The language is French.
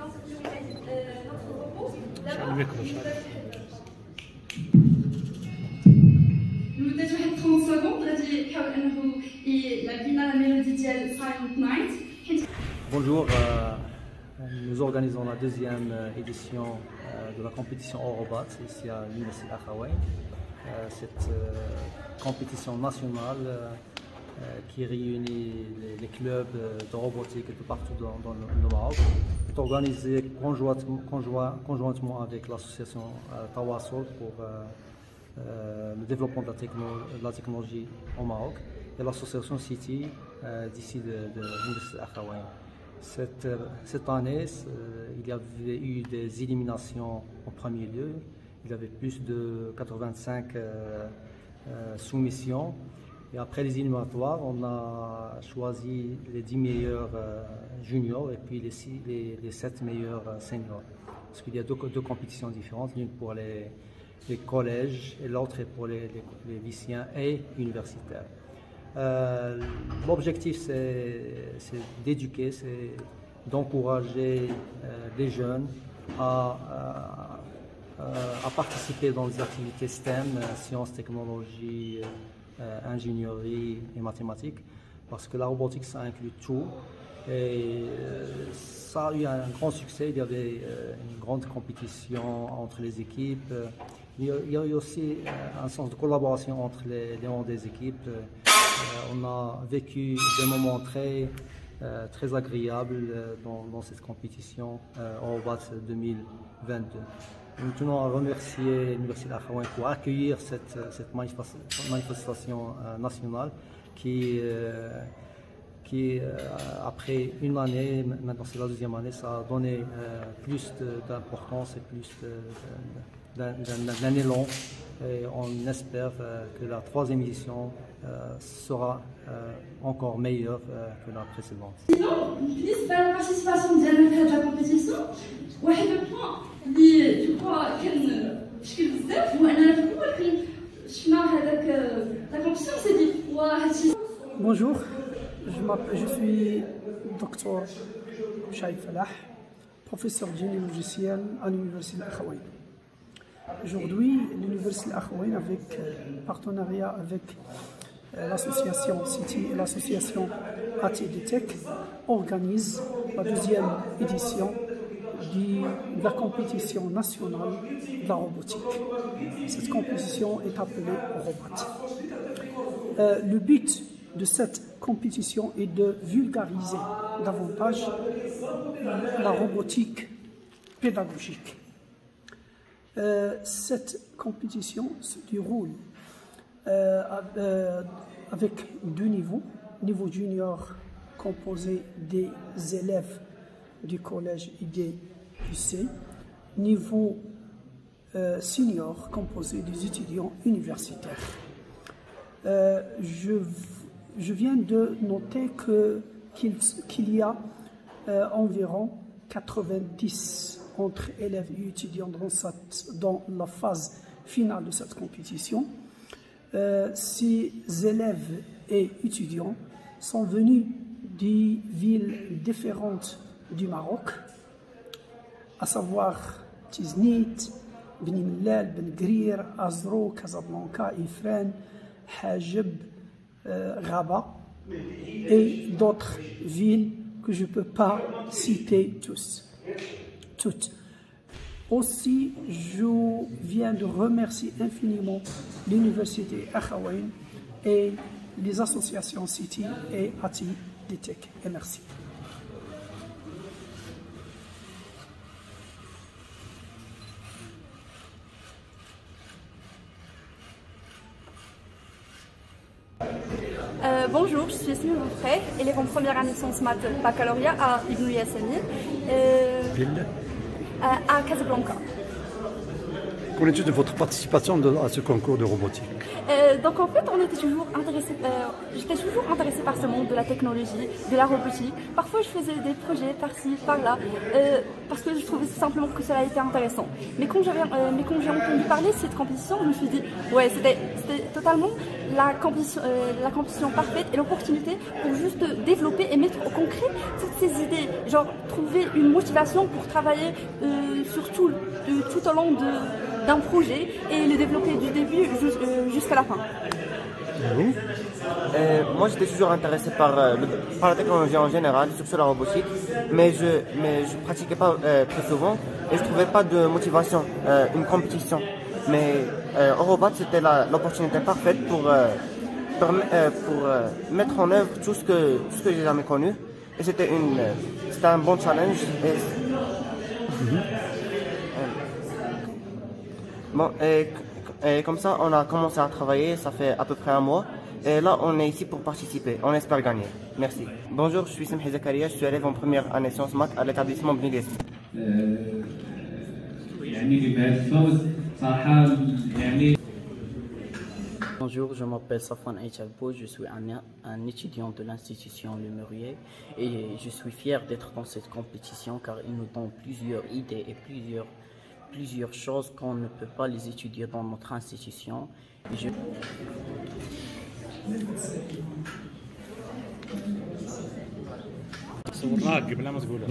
لمدة واحد 30 secondes غادي يحاول انه يلعب لنا لا ميلودي ديال Silent Night. Bonjour, nous organisons la deuxième édition de la compétition Eurobat ici à l'Université d'Akhawaïn. Cette compétition nationale qui réunit les clubs de robotique de partout dans le Maroc est organisée conjointement avec l'association Tawassul pour le développement de la technologie au Maroc et l'association City d'ici de l'Université d'Akhawaïn. Cette année, il y avait eu des éliminations en premier lieu. Il y avait plus de 85 soumissions. Et après les éliminatoires, on a choisi les 10 meilleurs juniors et puis les 7 meilleurs seniors. Parce qu'il y a deux compétitions différentes, l'une pour les collèges et l'autre pour les lycéens et universitaires. L'objectif, c'est d'éduquer, c'est d'encourager les jeunes à participer dans les activités STEM, sciences, technologies, ingénierie et mathématiques, parce que la robotique, ça inclut tout. Et ça a eu un grand succès. Il y avait une grande compétition entre les équipes. Il y a eu aussi un sens de collaboration entre les membres des équipes. On a vécu des moments très agréables dans cette compétition Eurobat 2022. Nous tenons à remercier l'Université d'Akhawaïn pour accueillir cette manifestation nationale qui après une année, maintenant c'est la deuxième année, ça a donné plus d'importance et plus d'un élan. Et on espère que la troisième édition sera encore meilleure que la précédente. بالنسبة للبارتيسيباسيون ديالنا في هذه الكومبيتيسيون واحد البوان اللي جو كوا كان مشكل بزاف هو اننا في الاول شفنا هذاك لا كومبيتيسيون سي دي وهادشي. Bonjour, je suis Dr Chaïb Falah, professeur de génie logiciel à l'Université d'Akhawaïn. Aujourd'hui, l'Université d'Akhawaïn, avec partenariat avec l'association City et l'association ATDTech, organise la deuxième édition de la compétition nationale de la robotique. Cette compétition est appelée Eurobat. Le but de cette compétition est de vulgariser davantage la robotique pédagogique. Cette compétition se déroule avec deux niveaux. Niveau junior composé des élèves du collège et des lycées. Niveau senior composé des étudiants universitaires. Je viens de noter qu'il y a environ 90 entre élèves et étudiants dans la phase finale de cette compétition. Ces élèves et étudiants sont venus des villes différentes du Maroc, à savoir Tiznit, Beni Mellal, Ben Grir, Azro, Casablanca, Ifrane, Hajib, Rabat et d'autres villes que je ne peux pas citer toutes. Aussi, je viens de remercier infiniment l'Université Akhawaïn et les associations City et ATDTech. Et merci. Bonjour, je suis Yasmine Monfray, élève en première année de sciences maths baccalauréat à Ibn Yassani, à Casablanca. qu'en est-il de votre participation à ce concours de robotique? Donc en fait, j'étais toujours intéressée par ce monde de la technologie, de la robotique. Parfois, je faisais des projets par-ci, par-là, parce que je trouvais simplement que cela était intéressant. Mais quand j'ai entendu parler de cette compétition, je me suis dit, ouais, c'était totalement la compétition parfaite et l'opportunité pour juste développer et mettre au concret toutes ces idées, genre trouver une motivation pour travailler tout au long d'un projet et le développer du début jusqu'à la fin. Moi j'étais toujours intéressé par la technologie en général, surtout la robotique, mais je pratiquais pas très souvent et je trouvais pas de motivation, une compétition. Mais Eurobot c'était l'opportunité parfaite pour mettre en œuvre tout ce que j'ai jamais connu. Et c'était un bon challenge. Et comme ça, on a commencé à travailler, ça fait à peu près un mois. Et là, on est ici pour participer. On espère gagner. Merci. Bonjour, je suis Semhi Zakaria, je suis élève en première année sciences maths à l'établissement Bni Guesmi. Bonjour, je m'appelle Safwan Aïchalpo, je suis un étudiant de l'institution Le Mûrier et je suis fier d'être dans cette compétition car il nous donne plusieurs idées et plusieurs choses qu'on ne peut pas les étudier dans notre institution. صورناك قبل ما تقولها